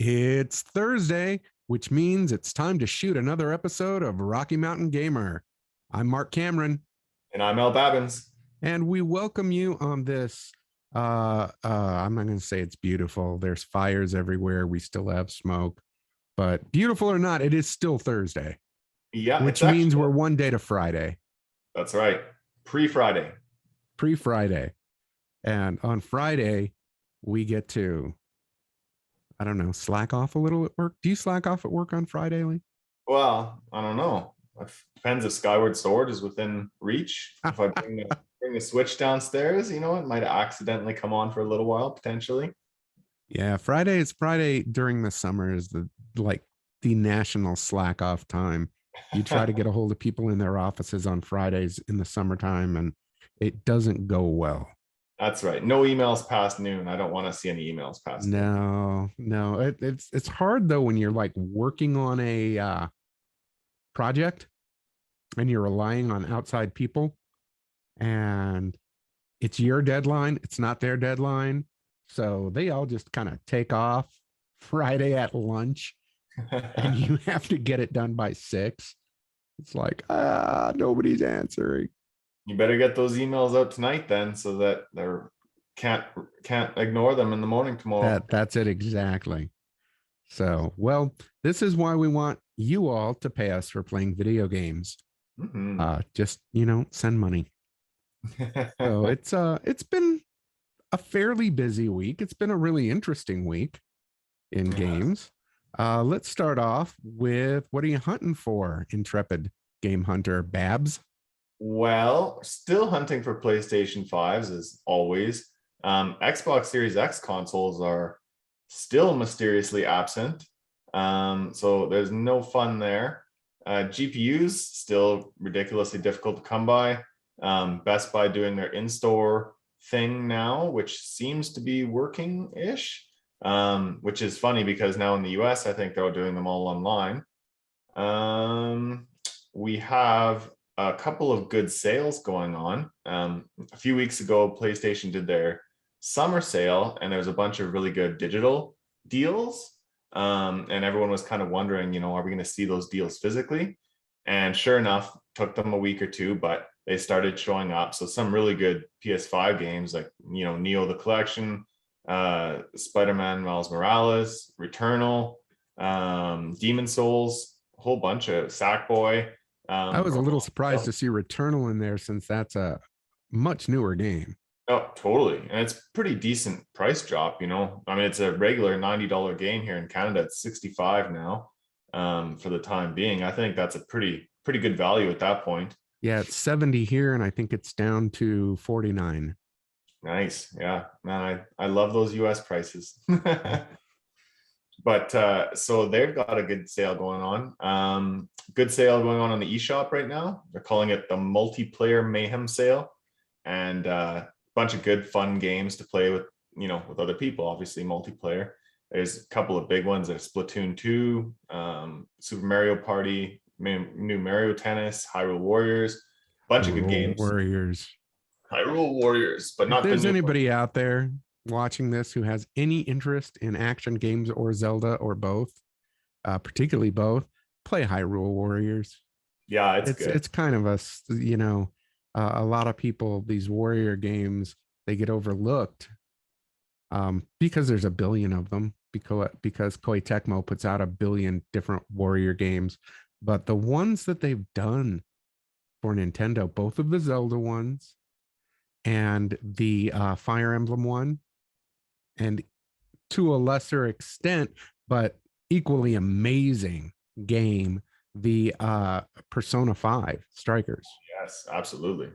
It's Thursday, which means it's time to shoot another episode of Rocky Mountain Gamer. I'm Mark Cameron, And I'm Al Babbins. and we welcome you on this. I'm not going to say it's beautiful. There's fires everywhere. We still have smoke, but beautiful or not, it is still Thursday, Yeah, which means we're one day to Friday. That's right. Pre-Friday. Pre-Friday. And on Friday, we get to, I don't know, slack off a little at work. Do you slack off at work on Friday, Lee? Well, I don't know. It depends if Skyward Sword is within reach. If I bring the Switch downstairs, it might accidentally come on for a little while, potentially. Yeah, Friday is Friday during the summer is the national slack off time. You try to get a hold of people in their offices on Fridays in the summertime, and it doesn't go well. That's right. No emails past noon. I don't want to see any emails past noon. No. It's hard though when you're like working on a project and you're relying on outside people, and it's your deadline. It's not their deadline. So they all just kind of take off Friday at lunch and you have to get it done by 6. It's like, nobody's answering. You better get those emails out tonight then, so that they can't ignore them in the morning tomorrow. That's it exactly. So, well, this is why we want you all to pay us for playing video games. Just, send money. So it's been a fairly busy week. It's been a really interesting week in games. Let's start off with, what are you hunting for, intrepid game hunter Babz? Well, still hunting for PlayStation 5s as always. Xbox Series X consoles are still mysteriously absent. So there's no fun there. GPUs still ridiculously difficult to come by. Best Buy doing their in-store thing now, which seems to be working-ish, which is funny because now in the US, I think they're doing them all online. We have a couple of good sales going on. A few weeks ago, PlayStation did their summer sale, and there's a bunch of really good digital deals. And everyone was kind of wondering, are we going to see those deals physically? And sure enough, took them a week or two, but they started showing up. So some really good PS5 games like, Neo the Collection, Spider-Man Miles Morales, Returnal, Demon Souls, a whole bunch of Sackboy. I was a little surprised to see Returnal in there, since that's a much newer game. Oh, totally. And it's pretty decent price drop, I mean, it's a regular $90 game here in Canada. It's $65 now, for the time being. I think that's a pretty good value at that point. Yeah, it's 70 here, and I think it's down to 49. Nice. Yeah, man, I love those US prices. But so they've got a good sale going on. Good sale going on the eShop right now. They're calling it the multiplayer Mayhem sale, and a bunch of good fun games to play with, with other people. Obviously, multiplayer. There's a couple of big ones. There's Splatoon 2, Super Mario Party, new Mario Tennis, Hyrule Warriors, bunch of good games. Hyrule Warriors, but not. If there's anybody out there watching this who has any interest in action games or Zelda or both, particularly both, play Hyrule Warriors. Yeah, it's good. It's kind of a lot of people, these warrior games, they get overlooked because there's a billion of them, because Koei Tecmo puts out a billion different warrior games. But the ones that they've done for Nintendo, both of the Zelda ones and the Fire Emblem one, and to a lesser extent, but equally amazing game, the Persona 5 Strikers. Yes, absolutely.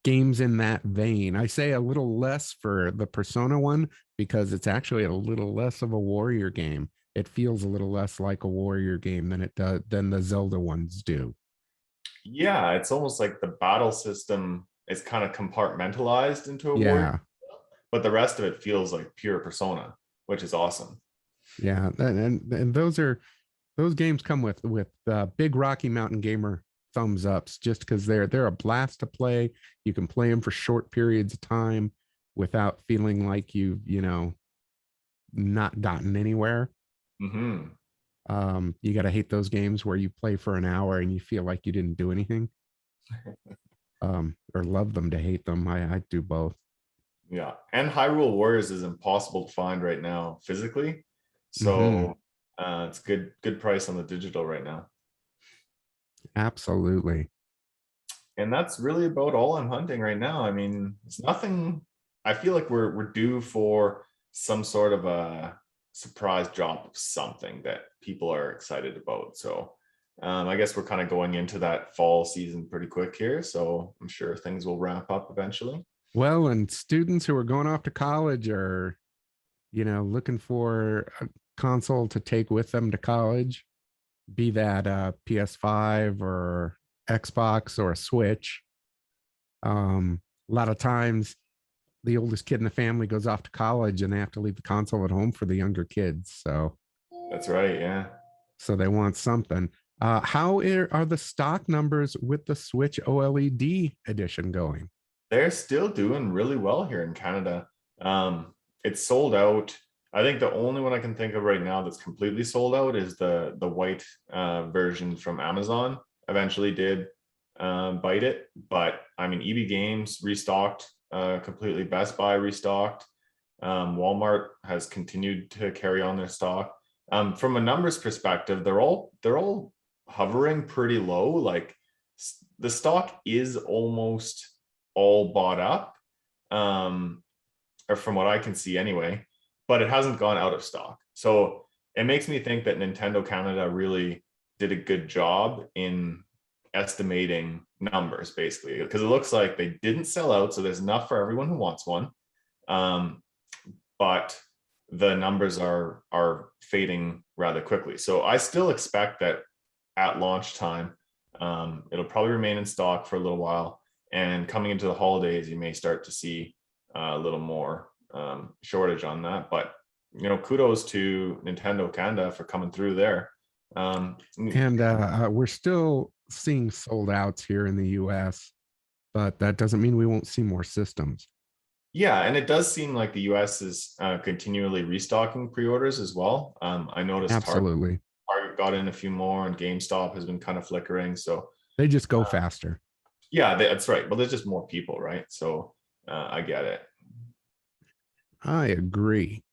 Games in that vein. I say a little less for the Persona one because it's actually a little less of a warrior game. It feels a little less like a warrior game than the Zelda ones do. Yeah, it's almost like the battle system is kind of compartmentalized into a warrior, but the rest of it feels like pure Persona, which is awesome. Yeah, and those games come with big Rocky Mountain Gamer thumbs ups, just because they're a blast to play. You can play them for short periods of time without feeling like you not gotten anywhere. Mm-hmm. You got to hate those games where you play for an hour and you feel like you didn't do anything. Or love them to hate them. I do both. Yeah, and Hyrule Warriors is impossible to find right now physically, Mm-hmm. so it's good price on the digital right now. Absolutely. And that's really about all I'm hunting right now. I mean, it's nothing. I feel like we're due for some sort of a surprise drop of something that people are excited about. So I guess we're kind of going into that fall season pretty quick here. So I'm sure things will wrap up eventually. Well, and students who are going off to college are, looking for a console to take with them to college, be that a PS5 or Xbox or a Switch. A lot of times the oldest kid in the family goes off to college and they have to leave the console at home for the younger kids. That's right. Yeah. So they want something. How are the stock numbers with the Switch OLED edition going? They're still doing really well here in Canada. It's sold out. I think the only one I can think of right now that's completely sold out is the white version from Amazon. Eventually did bite it, but I mean, Indi-games restocked completely. Best Buy restocked. Walmart has continued to carry on their stock. From a numbers perspective, they're all hovering pretty low. Like the stock is almost all bought up, or from what I can see anyway, but it hasn't gone out of stock. So it makes me think that Nintendo Canada really did a good job in estimating numbers, basically, because it looks like they didn't sell out, so there's enough for everyone who wants one. But the numbers are fading rather quickly. So I still expect that at launch time, it'll probably remain in stock for a little while. And coming into the holidays, you may start to see a little more shortage on that. But kudos to Nintendo Canada for coming through there. And we're still seeing sold outs here in the US, but that doesn't mean we won't see more systems. Yeah, and it does seem like the US is continually restocking pre-orders as well. I noticed Absolutely. Target got in a few more, and GameStop has been kind of flickering. So they just go faster. Yeah, that's right. But there's just more people, right? So I get it. I agree.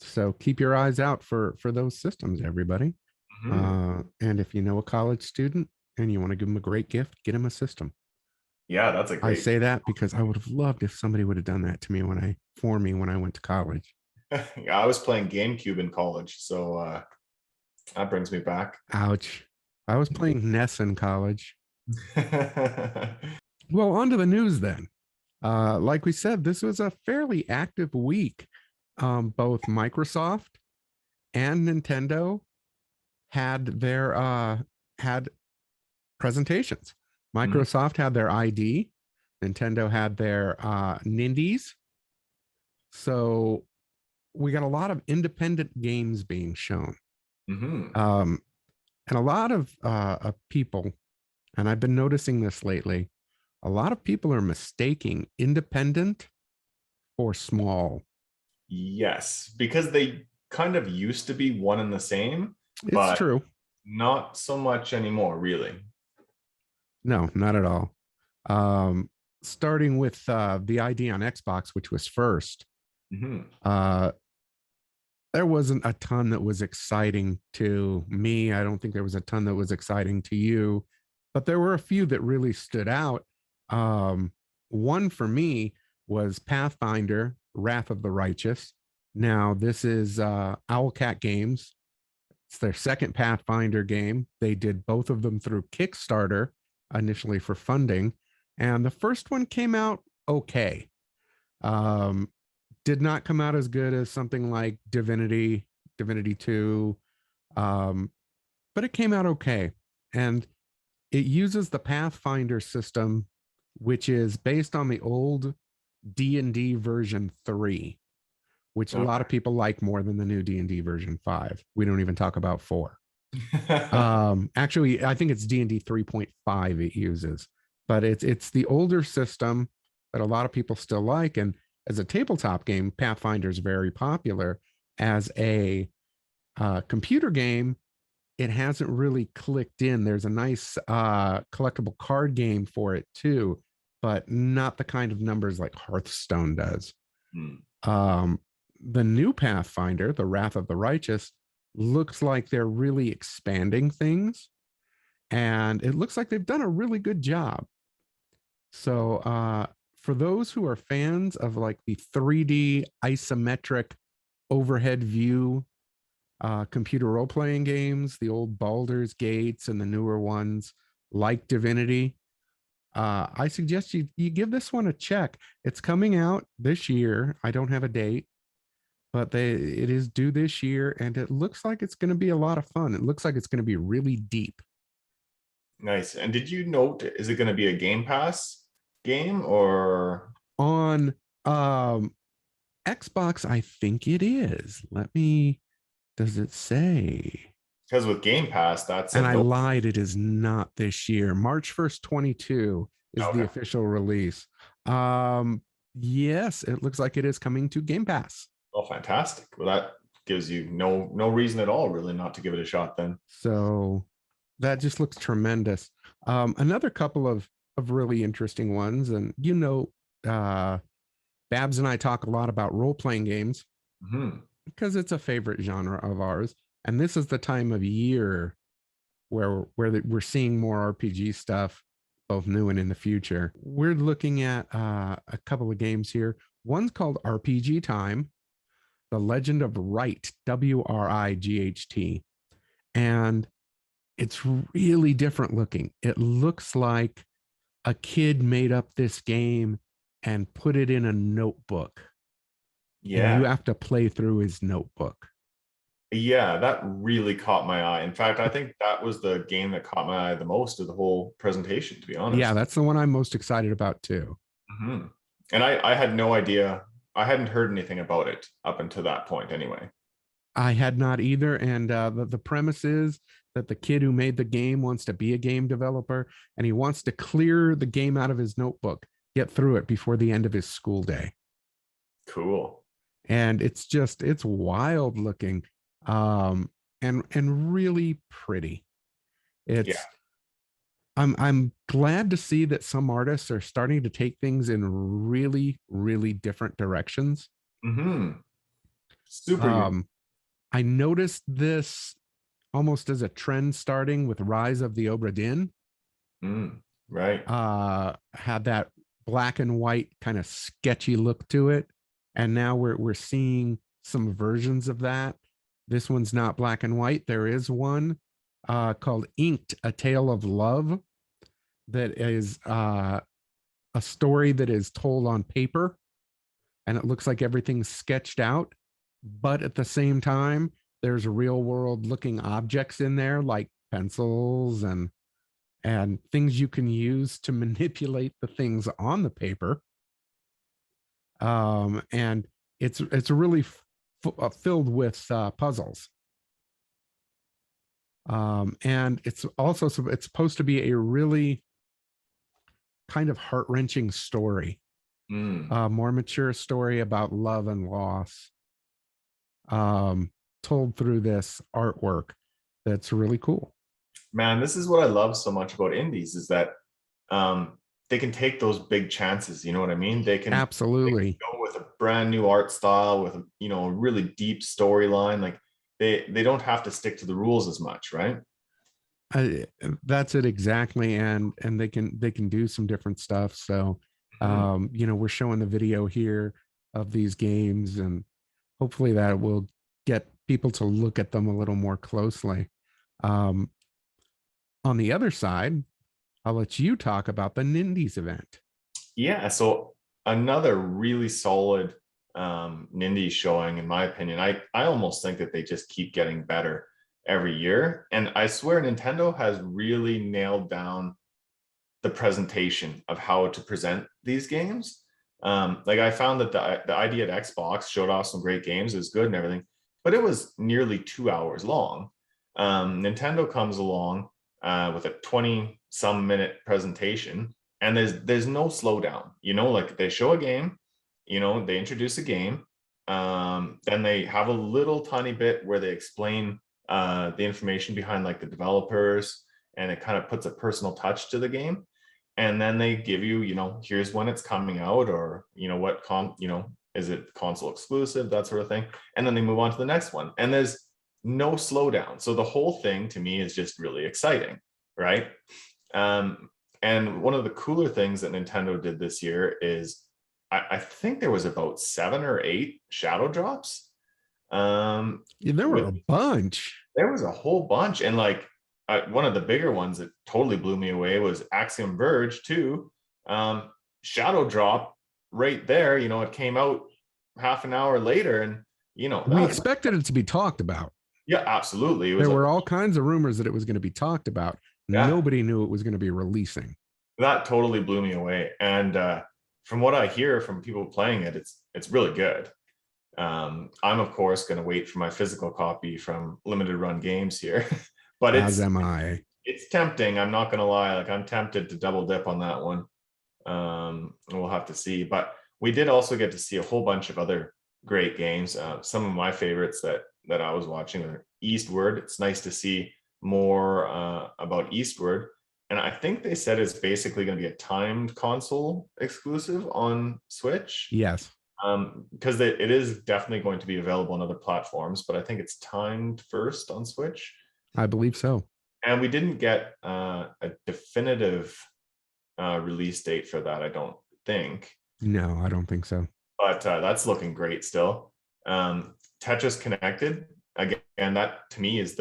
So keep your eyes out for those systems, everybody. And if you know a college student and you want to give them a great gift, get them a system. Yeah, that's a great. I say that because I would have loved if somebody would have done that to me when I went to college. Yeah, I was playing GameCube in college, so that brings me back. Ouch. I was playing NES in college. Well, on to the news then. Like we said, this was a fairly active week. Both Microsoft and Nintendo had had presentations. Microsoft had their ID, Nintendo had their Nindies. So we got a lot of independent games being shown. And a lot of people, and I've been noticing this lately, a lot of people are mistaking independent for small. Yes, because they kind of used to be one and the same. It's true. Not so much anymore, really. No, not at all. Starting with the ID on Xbox, which was first, there wasn't a ton that was exciting to me. I don't think there was a ton that was exciting to you, but there were a few that really stood out. One for me was Pathfinder, Wrath of the Righteous. Now, this is Owlcat Games. It's their second Pathfinder game. They did both of them through Kickstarter, initially for funding. And the first one came out okay. Did not come out as good as something like Divinity 2. But it came out okay. And it uses the Pathfinder system, which is based on the old D&D version 3, which a lot of people like more than the new D&D version 5. We don't even talk about 4. Actually, I think it's D&D 3.5 it uses, but it's the older system that a lot of people still like. And as a tabletop game, Pathfinder is very popular. As a computer game, it hasn't really clicked in. There's a nice collectible card game for it too, but not the kind of numbers like Hearthstone does. Hmm. The new Pathfinder, the Wrath of the Righteous, looks like they're really expanding things, and it looks like they've done a really good job. So for those who are fans of like the 3D isometric overhead view computer role-playing games, the old Baldur's Gates and the newer ones like Divinity, I suggest you give this one a check. It's coming out this year. I don't have a date, but it is due this year, and it looks like it's going to be a lot of fun. It looks like it's going to be really deep. Nice. And did you note, is it going to be a Game Pass game or On Xbox? I think it is. Does it say? because with Game Pass, that's And a I no. lied, it is not this year. March 1st, 22 is the Okay. official release. Yes, it looks like it is coming to Game Pass. Oh, fantastic. Well, that gives you no reason at all really not to give it a shot then. So that just looks tremendous. Another couple of really interesting ones, and Babs and I talk a lot about role-playing games because it's a favorite genre of ours. And this is the time of year where we're seeing more RPG stuff, both new and in the future. We're looking at a couple of games here. One's called RPG Time, The Legend of Wright, Wright, and it's really different looking. It looks like a kid made up this game and put it in a notebook. And you Yeah. have to play through his notebook. Yeah, that really caught my eye. In fact, I think that was the game that caught my eye the most of the whole presentation, to be honest. Yeah, that's the one I'm most excited about too. And I had no idea. I hadn't heard anything about it up until that point anyway. I had not either. And the premise is that the kid who made the game wants to be a game developer, and he wants to clear the game out of his notebook, get through it before the end of his school day. Cool. And it's wild looking, and really pretty. It's Yeah. I'm glad to see that some artists are starting to take things in really, really different directions. Super unique. I noticed this almost as a trend starting with Rise of the Obra Dinn. Right. Had that black and white kind of sketchy look to it, and now we're seeing some versions of that. This one's not black and white. There is one called Inked, A Tale of Love, that is a story that is told on paper, and it looks like everything's sketched out, but at the same time there's real world looking objects in there like pencils and things you can use to manipulate the things on the paper. And it's really filled with puzzles. And it's also it's supposed to be a really kind of heart-wrenching story, more mature story about love and loss, told through this artwork that's really cool. Man, this is what I love so much about indies is that they can take those big chances. You know what I mean? Absolutely go with a brand new art style with a really deep storyline. Like they don't have to stick to the rules as much, right? That's it exactly, and they can do some different stuff. So we're showing the video here of these games, and hopefully that will get people to look at them a little more closely. On the other side, I'll let you talk about the Nindies event. Yeah, so another really solid Nindies showing, in my opinion. I almost think that they just keep getting better every year. And I swear Nintendo has really nailed down the presentation of how to present these games. Like I found that the idea at Xbox showed off some great games, it was good and everything, but it was nearly 2 hours long. Nintendo comes along with a 20 some minute presentation, and there's no slowdown. Like they show a game they introduce a game. Then they have a little tiny bit where they explain the information behind like the developers, and it kind of puts a personal touch to the game. And then they give you, here's when it's coming out, or is it console exclusive, that sort of thing. And then they move on to the next one, and there's no slowdown. So the whole thing to me is just really exciting, right? And one of the cooler things that Nintendo did this year is I think there was about 7 or 8 shadow drops. There were a bunch. There was a whole bunch. And like one of the bigger ones that totally blew me away was Axiom Verge too. Shadow drop right there. It came out half an hour later, and we expected it to be talked about. Yeah, absolutely. There were all kinds of rumors that it was going to be talked about. Yeah. Nobody knew it was going to be releasing. That totally blew me away. And from what I hear from people playing it, it's really good. I'm of course going to wait for my physical copy from Limited Run Games here, but as am I. It's tempting. I'm not going to lie. Like, I'm tempted to double dip on that one. We'll have to see. But we did also get to see a whole bunch of other great games. Some of my favorites that I was watching are Eastward. It's nice to see more about Eastward. And I think they said it's basically going to be a timed console exclusive on Switch. Yes. Because it is definitely going to be available on other platforms, but I think it's timed first on Switch. I believe so. And we didn't get a definitive release date for that, I don't think. No, I don't think so. But that's looking great still. Tetris Connected, again, that to me is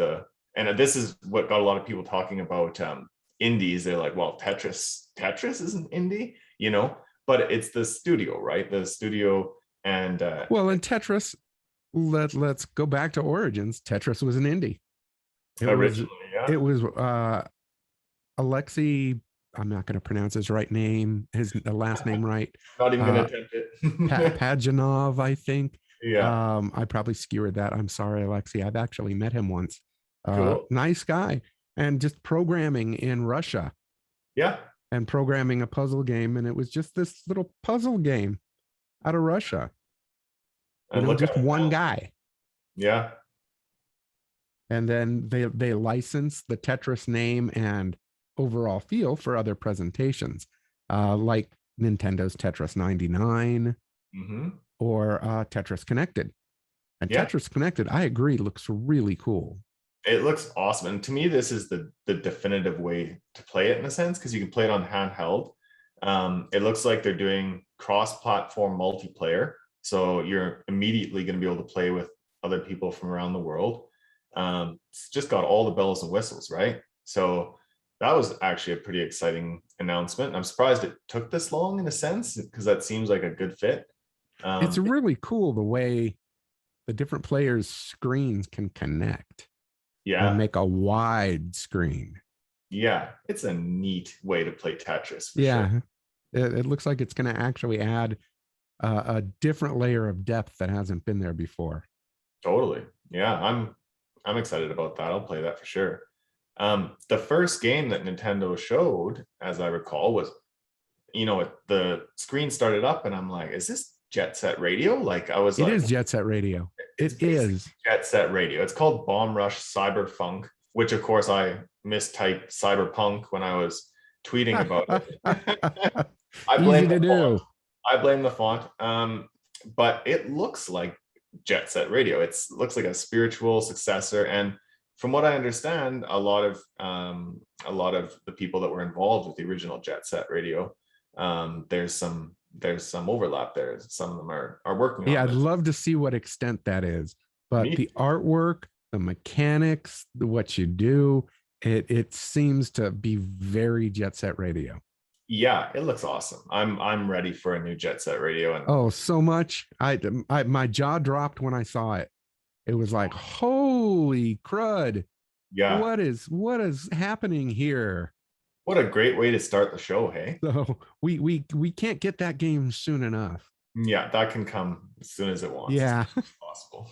and this is what got a lot of people talking about indies. They're like, well, Tetris isn't indie, but it's the studio, right? The studio. And well, in Tetris, let's go back to origins. Tetris was an indie. It was Alexei, I'm not going to pronounce his last name right. Not even going to attempt it. Pajanov, I think. Yeah. I probably skewered that. I'm sorry, Alexei. I've actually met him once. Cool. Nice guy. And just programming in Russia. Yeah. And programming a puzzle game. And it was just this little puzzle game out of Russia. And just one guy. Yeah. And then they licensed the Tetris name and overall feel for other presentations, like Nintendo's Tetris 99 or Tetris Connected. And Tetris Connected, I agree, looks really cool. It looks awesome. And to me, this is the definitive way to play it in a sense, because you can play it on handheld. It looks like they're doing cross-platform multiplayer. So you're immediately going to be able to play with other people from around the world. It's just got all the bells and whistles, right? So that was actually a pretty exciting announcement. I'm surprised it took this long in a sense, because that seems like a good fit. It's really cool the way the different players' screens can connect. Yeah. And make a wide screen. Yeah. It's a neat way to play Tetris. Sure. It looks like it's going to actually add a different layer of depth that hasn't been there before. Totally. Yeah. I'm excited about that. I'll play that for sure. The first game that Nintendo showed, as I recall, was, the screen started up and I'm like, is this Jet Set Radio? Like I was It is Jet Set Radio. It is Jet Set Radio. It's called Bomb Rush Cyberfunk, which of course I mistyped cyberpunk when I was tweeting about it. I blame the font. But it looks like Jet Set Radio. It looks like a spiritual successor. And from what I understand, a lot of the people that were involved with the original Jet Set Radio, there's some overlap there. Some of them are working on it. I'd love to see what extent that is. But the artwork, the mechanics, what you do, it seems to be very Jet Set Radio. Yeah, it looks awesome. I'm ready for a new Jet Set Radio. And so much. My jaw dropped when I saw it. It was like, holy crud. Yeah. What is happening here? What a great way to start the show, hey? So we can't get that game soon enough. Yeah, that can come as soon as it wants. Yeah. As possible.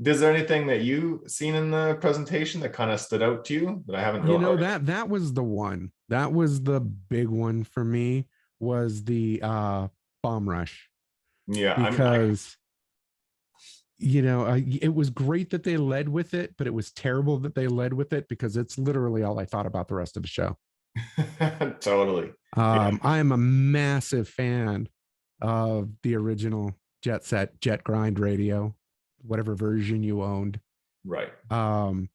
Is there anything that you seen in the presentation that kind of stood out to you that I haven't known? That was the one. That was the big one for me, was the Bomb Rush. Yeah, because it was great that they led with it, but it was terrible that they led with it because it's literally all I thought about the rest of the show. Totally. Yeah. I am a massive fan of the original Jet Grind radio, whatever version you owned. Right. From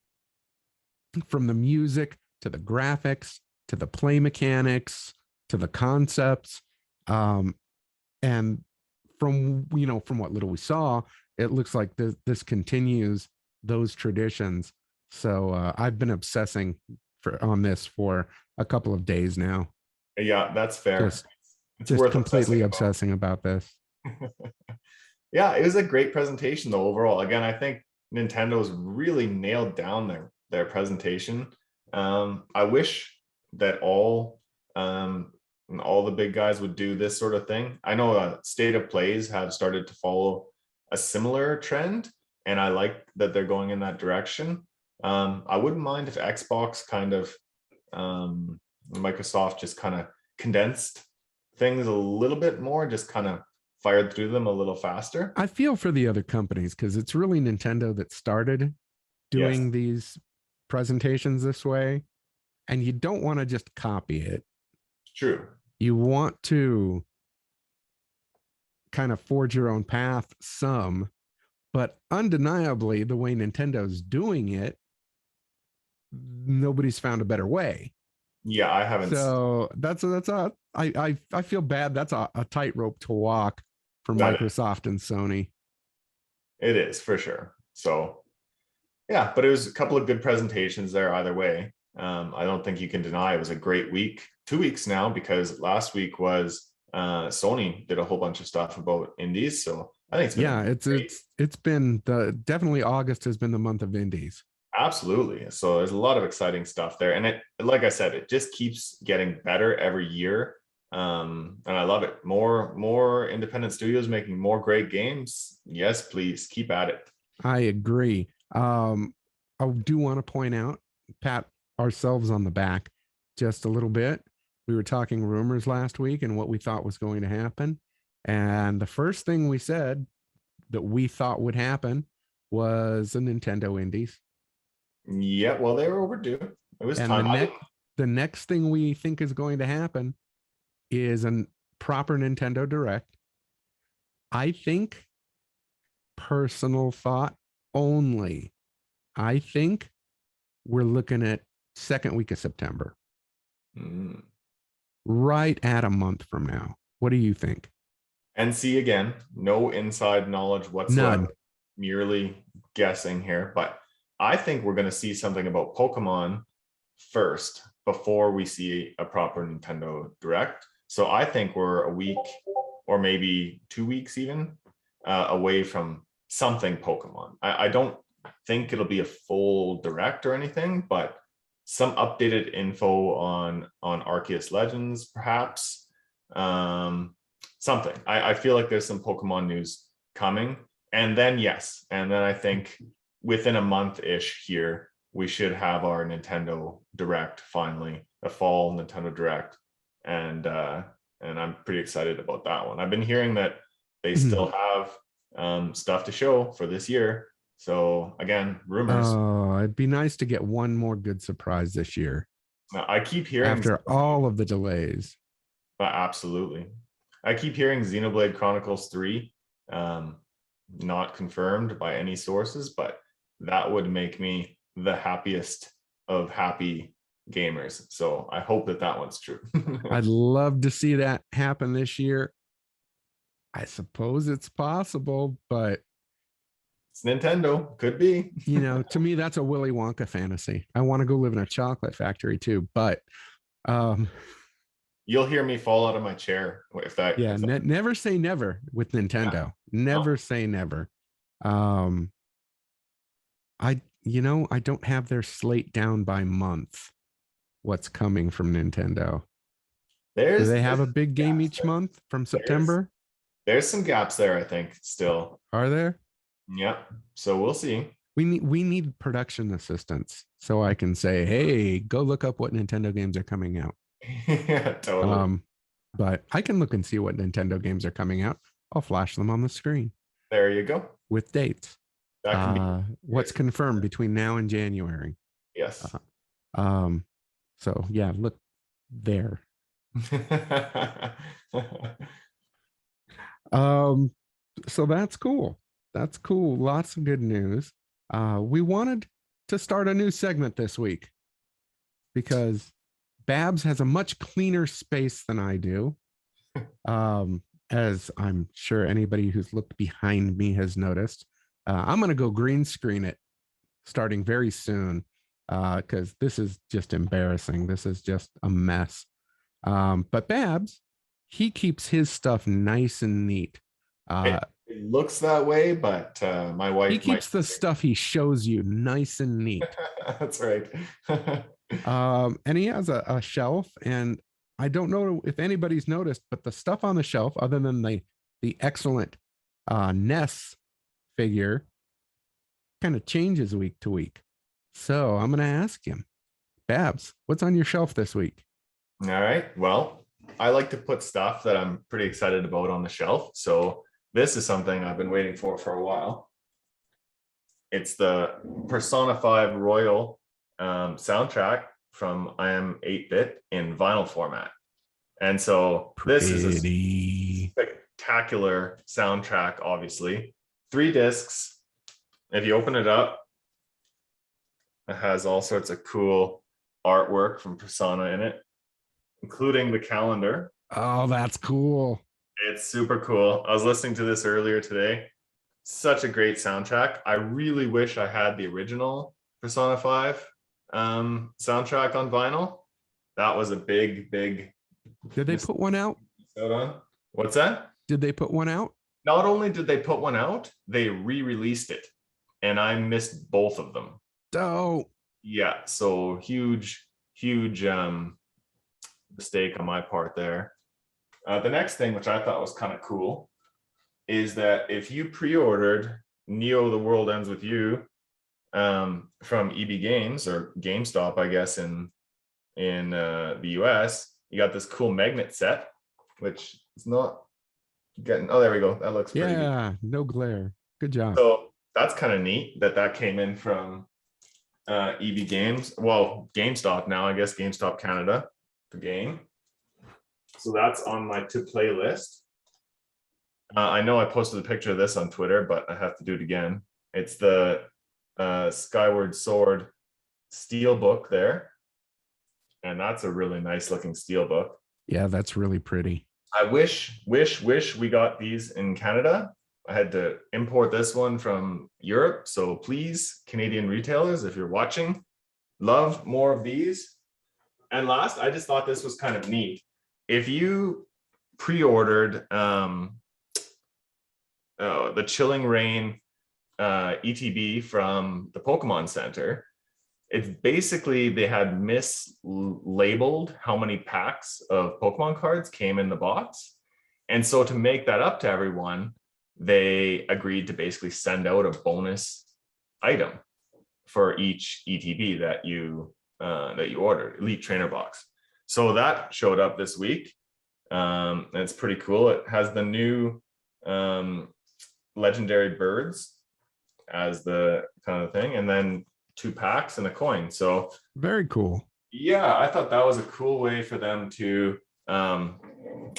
the music to the graphics to the play mechanics to the concepts, and from what little we saw, it looks like this continues those traditions. So I've been obsessing on this for a couple of days now. Yeah, that's fair. It's just completely obsessing about this. Yeah, it was a great presentation though overall. Again, I think Nintendo's really nailed down their presentation. I wish that all the big guys would do this sort of thing. I know State of Plays have started to follow a similar trend, and I like that they're going in that direction. I wouldn't mind if Xbox kind of Microsoft just kind of condensed things a little bit more, just kind of fired through them a little faster. I feel for the other companies because it's really Nintendo that started doing these presentations this way, and you don't want to just copy it. True. You want to kind of forge your own path some, but undeniably the way Nintendo's doing it, nobody's found a better way. Yeah, I haven't. So I feel bad. That's a tightrope to walk for Microsoft and Sony. It is for sure. So yeah, but it was a couple of good presentations there either way. I don't think you can deny it was a great week, 2 weeks now, because last week was Sony did a whole bunch of stuff about indies. So I think it's been definitely August has been the month of indies. Absolutely. So there's a lot of exciting stuff there. And it, like I said, it just keeps getting better every year. And I love it. More independent studios making more great games. Yes, please keep at it. I agree. I do want to point out, pat ourselves on the back just a little bit. We were talking rumors last week and what we thought was going to happen. And the first thing we said that we thought would happen was a Nintendo Indies. Yeah, well, they were overdue. It was time. The next thing we think is going to happen is a proper Nintendo Direct. I think, personal thought only, I think we're looking at second week of September. Right at a month from now. What do you think? NC again, no inside knowledge whatsoever. None. Merely guessing here, but I think we're going to see something about Pokemon first before we see a proper Nintendo Direct. So I think we're a week or maybe 2 weeks even away from something Pokemon. I don't think it'll be a full Direct or anything, but some updated info on Arceus Legends, perhaps. Something. I feel like there's some Pokemon news coming. And then I think within a month-ish here, we should have our Nintendo Direct finally, a fall Nintendo Direct. And I'm pretty excited about that one. I've been hearing that they still have stuff to show for this year. So again, rumors. Oh, it'd be nice to get one more good surprise this year. I keep hearing after all of the delays. Absolutely. I keep hearing Xenoblade Chronicles 3, not confirmed by any sources, but that would make me the happiest of happy gamers. So I hope that one's true. I'd love to see that happen this year. I suppose it's possible, but it's Nintendo. Could be. To me, that's a Willy Wonka fantasy. I want to go live in a chocolate factory too, but you'll hear me fall out of my chair if that. Yeah, never say never with Nintendo. Yeah. Never say never. I don't have their slate down by month. What's coming from Nintendo? Do they have a big game each month from September? There's some gaps there, I think, still. Are there? Yeah. So we'll see. We need production assistance so I can say, hey, go look up what Nintendo games are coming out. Yeah, totally. But I can look and see what Nintendo games are coming out. I'll flash them on the screen There you go. with dates. That can be What's confirmed between now and January. yes. So yeah, look there. So that's cool. That's cool. Lots of good news. We wanted to start a new segment this week because Babz has a much cleaner space than I do. As I'm sure anybody who's looked behind me has noticed. I'm going to go green screen it starting very soon because this is just embarrassing. This is just a mess. But Babz, he keeps his stuff nice and neat. It looks that way, but my wife. He keeps the stuff he shows you nice and neat. That's right. And he has a shelf, and I don't know if anybody's noticed, but the stuff on the shelf, other than the excellent Ness figure, kind of changes week to week. So I'm going to ask him, Babz, what's on your shelf this week? All right. Well, I like to put stuff that I'm pretty excited about on the shelf. So this is something I've been waiting for a while. It's the Persona 5 Royal soundtrack from I Am 8-Bit in vinyl format. And so this is a spectacular soundtrack, obviously. 3 discs. If you open it up, it has all sorts of cool artwork from Persona in it, including the calendar. Oh, that's cool. It's super cool. I was listening to this earlier today. Such a great soundtrack. I really wish I had the original Persona 5 soundtrack on vinyl. That was a big. Did they put one out? What's that? Did they put one out? Not only did they put one out, they re-released it, and I missed both of them. Oh, yeah. So huge mistake on my part there. The next thing, which I thought was kind of cool, is that if you pre-ordered Neo: The World Ends With You from Indi-games or GameStop, I guess in the US, you got this cool magnet set, which is not getting. Oh, there we go. That looks pretty good. Yeah, no glare. Good job. So that's kind of neat that came in from Indi-games. Well, GameStop now, I guess GameStop Canada, the game. So that's on my to play list. I know I posted a picture of this on Twitter, but I have to do it again. It's the Skyward Sword steelbook there. And that's a really nice looking steelbook. Yeah, that's really pretty. I wish we got these in Canada. I had to import this one from Europe. So please, Canadian retailers, if you're watching, love more of these. And last, I just thought this was kind of neat. If you pre-ordered the Chilling Reign ETB from the Pokemon Center, it's basically they had mislabeled how many packs of Pokemon cards came in the box. And so to make that up to everyone, they agreed to basically send out a bonus item for each ETB that you ordered, Elite Trainer Box. So that showed up this week. And it's pretty cool. It has the new legendary birds as the kind of thing, and then 2 packs and a coin. So very cool. Yeah, I thought that was a cool way for them to I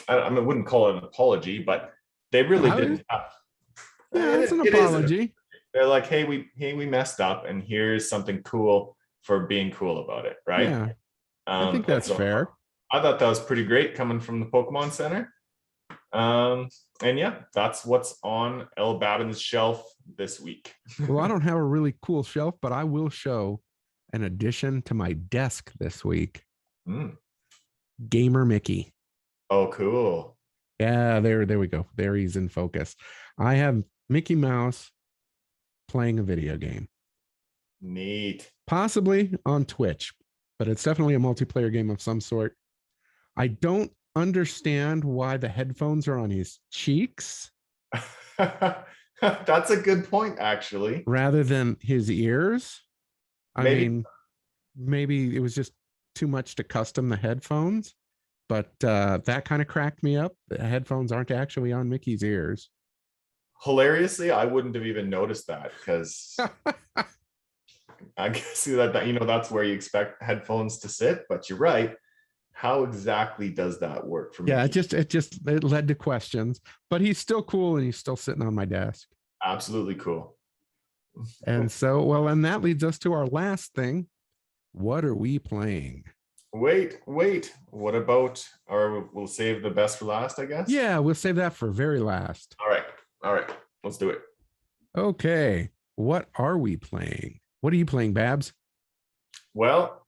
wouldn't call it an apology, but they really didn't have. Yeah, it's an apology. They're like, hey, we messed up, and here's something cool for being cool about it, right? Yeah, I think that's fair. I thought that was pretty great coming from the Pokemon Center. And yeah, that's what's on El Babin's shelf this week. Well, I don't have a really cool shelf, but I will show an addition to my desk this week. Gamer Mickey. Oh, cool. Yeah, there we go. There he's in focus. I have Mickey Mouse playing a video game. Neat. Possibly on Twitch, but it's definitely a multiplayer game of some sort. I don't understand why the headphones are on his cheeks. That's a good point, actually. Rather than his ears. I mean, maybe it was just too much to custom the headphones. but that kind of cracked me up. The headphones aren't actually on Mickey's ears. Hilariously, I wouldn't have even noticed that because I guess that that's where you expect headphones to sit. But you're right. How exactly does that work for me? Yeah, it led to questions, but he's still cool and he's still sitting on my desk. Absolutely cool. And so, well, and that leads us to our last thing. What are we playing? Wait. What about, or we'll save the best for last, I guess? Yeah, we'll save that for very last. All right. Let's do it. Okay. What are we playing? What are you playing, Babz? Well,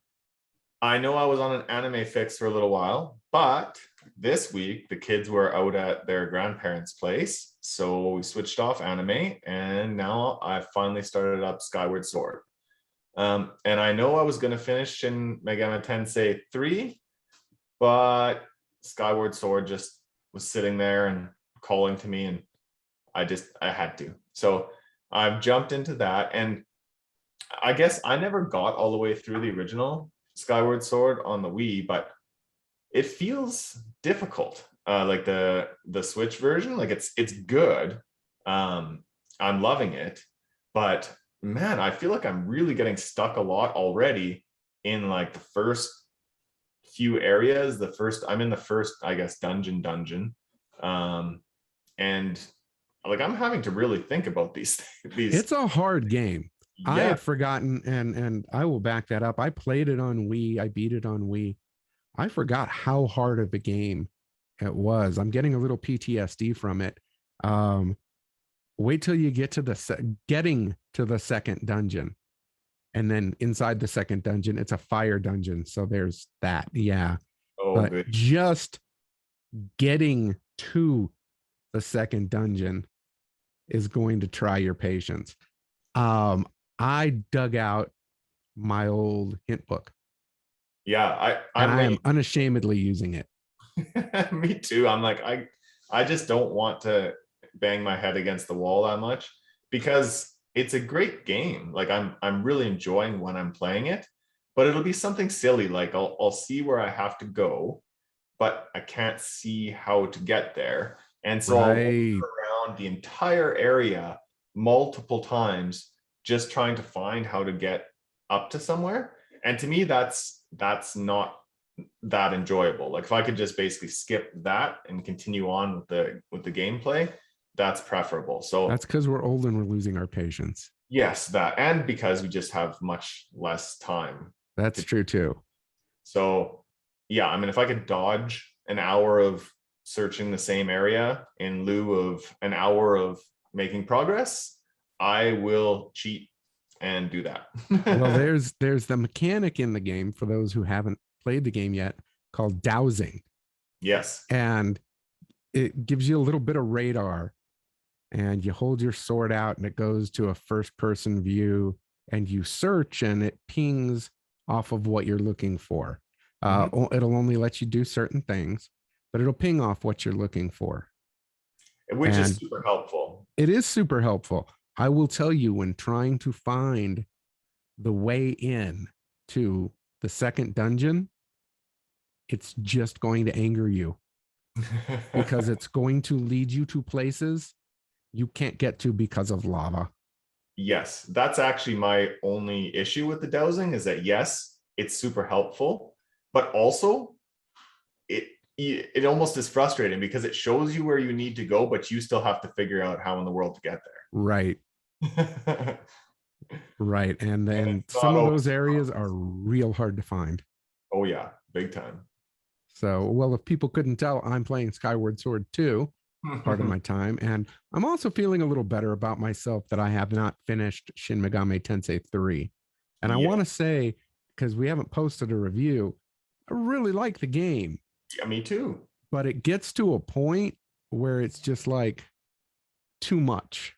I know I was on an anime fix for a little while, but this week the kids were out at their grandparents' place. So we switched off anime and now I finally started up Skyward Sword. And I know I was going to finish Shin Megami Tensei 3, but Skyward Sword just was sitting there and calling to me, and I had to. So I've jumped into that, and I guess I never got all the way through the original Skyward Sword on the Wii, but it feels difficult. Like the Switch version, like it's good. I'm loving it, but man, I feel like I'm really getting stuck a lot already in like the first few areas. I'm in the first, I guess, dungeon. And like I'm having to really think about these. It's a hard game. Yeah. I had forgotten, and I will back that up. I played it on Wii. I beat it on Wii. I forgot how hard of a game it was. I'm getting a little PTSD from it. Wait till you get to getting to the second dungeon, and then inside the second dungeon, it's a fire dungeon. So there's that. Yeah. Oh, but good. Just getting to the second dungeon is going to try your patience. I dug out my old hint book. Yeah, I am unashamedly using it. Me too. I'm like, I just don't want to bang my head against the wall that much because it's a great game. Like I'm really enjoying when I'm playing it, but it'll be something silly. Like I'll see where I have to go, but I can't see how to get there. And so I'll walk around the entire area multiple times just trying to find how to get up to somewhere. And to me, that's not that enjoyable. Like if I could just basically skip that and continue on with the gameplay, that's preferable. So that's because we're old and we're losing our patience. Yes, that, and because we just have much less time. That's true too. So yeah, I mean, if I could dodge an hour of searching the same area in lieu of an hour of making progress, I will cheat and do that. Well, there's the mechanic in the game for those who haven't played the game yet called dowsing. Yes. And it gives you a little bit of radar, and you hold your sword out and it goes to a first person view, and you search and it pings off of what you're looking for. It'll only let you do certain things, but it'll ping off what you're looking for. Which is super helpful. It is super helpful. I will tell you, when trying to find the way in to the second dungeon, it's just going to anger you because it's going to lead you to places you can't get to because of lava. Yes, that's actually my only issue with the dowsing is that yes, it's super helpful, but also it almost is frustrating because it shows you where you need to go, but you still have to figure out how in the world to get there. Right. Right. And then some of those areas are real hard to find. Oh yeah, big time. So, well, if people couldn't tell, I'm playing Skyward Sword 2 part of my time. And I'm also feeling a little better about myself that I have not finished Shin Megami Tensei 3. And I want to say, because we haven't posted a review, I really like the game. Yeah, me too. But it gets to a point where it's just like too much.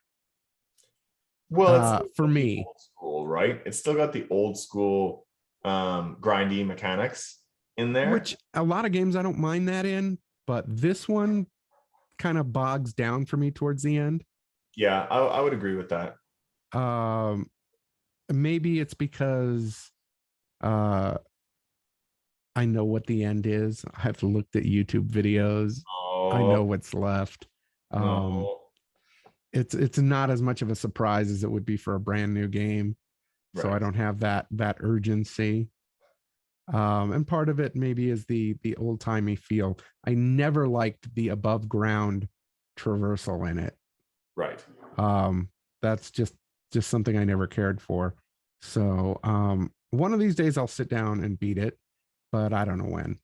Well, it's for me, old school, right? It's still got the old school grindy mechanics in there, which a lot of games I don't mind that in, but this one kind of bogs down for me towards the end. Yeah, I would agree with that. Maybe it's because I know what the end is. I've looked at YouTube videos. I know Oh what's left. Um, no. it's not as much of a surprise as it would be for a brand new game. So I Right. don't have that urgency. And part of it maybe is the old timey feel. I never liked the above ground traversal in it. Right. That's just something I never cared for. So one of these days I'll sit down and beat it, but I don't know when.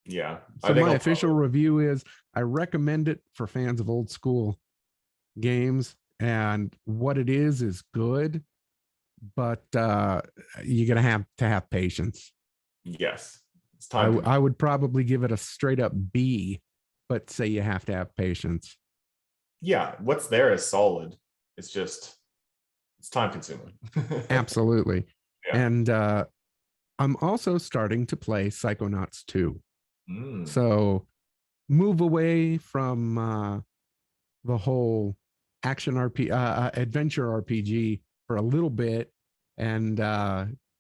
Yeah. I So think my I'll official probably. review is I recommend it for fans of old school games, and what it is good, but you're gonna have to have patience. Yes. It's I, time I would probably give it a straight up B, but say you have to have patience. Yeah, what's there is solid. It's just it's time consuming. Absolutely. Yeah. And I'm also starting to play Psychonauts 2. Mm, So move away from the whole adventure RPG for a little bit and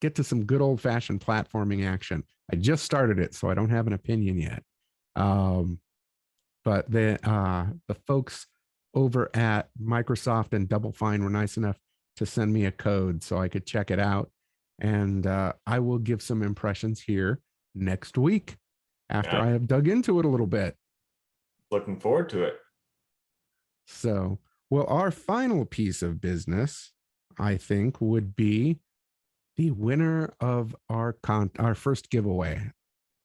get to some good old fashioned platforming action. I just started it, so I don't have an opinion yet. But the folks over at Microsoft and Double Fine were nice enough to send me a code so I could check it out. And I will give some impressions here next week after yeah, I have dug into it a little bit. looking forward to it. So, well, our final piece of business, I think, would be the winner of our first giveaway.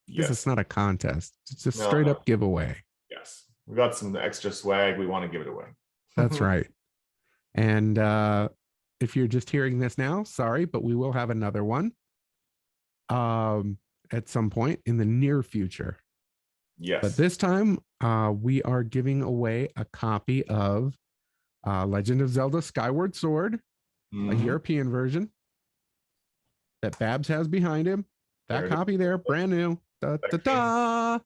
Because it's Yes. not a contest; it's a No, straight no. up giveaway. Yes. We got some extra swag. We want to give it away. That's right. And if you're just hearing this now, sorry, but we will have another one at some point in the near future. But Yes. this time, we are giving away a copy of Legend of Zelda Skyward Sword, a Hmm. European version that Babs has behind him. That There it is. copy there, brand new. Da, da, da.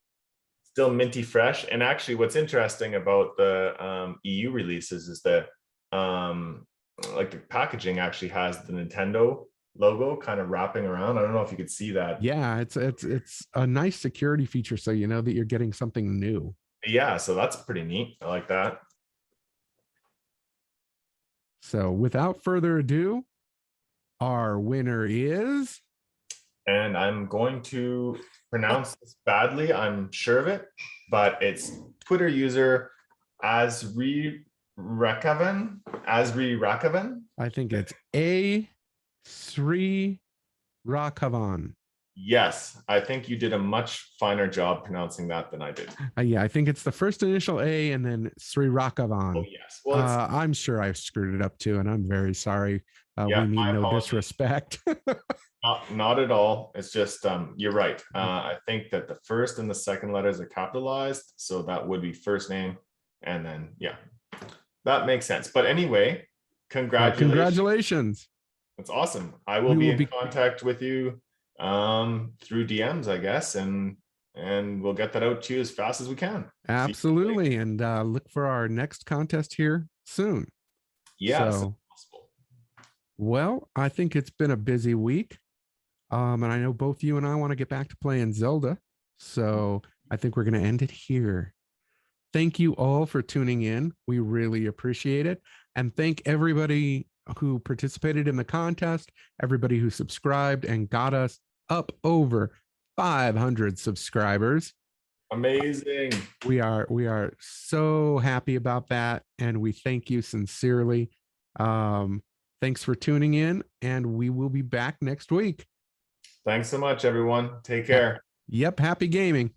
Still minty fresh. And actually, what's interesting about the EU releases is that like the packaging actually has the Nintendo logo kind of wrapping around. I don't know if you could see that. Yeah, it's a nice security feature, so you know that you're getting something new. Yeah, so that's pretty neat. I like that. So without further ado, our winner is And I'm going to pronounce this badly, I'm sure of it, but it's Twitter user Asri Rakavan. Asri Rakavan. I think it's A Sri Rakavan. Yes, I think you did a much finer job pronouncing that than I did. Yeah, I think it's the first initial A and then Sri Oh Rakavan. yes, well it's I'm sure I've screwed it up too, and I'm very sorry. yeah, We mean my no apologies. disrespect. Not at all. It's just you're right. I think that the first and the second letters are capitalized, so that would be first name, and then yeah, that makes sense. But anyway, congratulations. Congratulations. That's awesome. I will We be will in be contact with you through DMs, I guess, and we'll get that out to you as fast as we can. See you later. absolutely and look for our next contest here soon. Yes, if So, possible. well, I think it's been a busy week. And I know both you and I want to get back to playing Zelda. So I think we're going to end it here. Thank you all for tuning in. We really appreciate it. And thank everybody who participated in the contest, everybody who subscribed and got us up over 500 subscribers. Amazing. We are so happy about that, and we thank you sincerely. Thanks for tuning in, and we will be back next week. Thanks so much, everyone. Take care. Yep, happy gaming.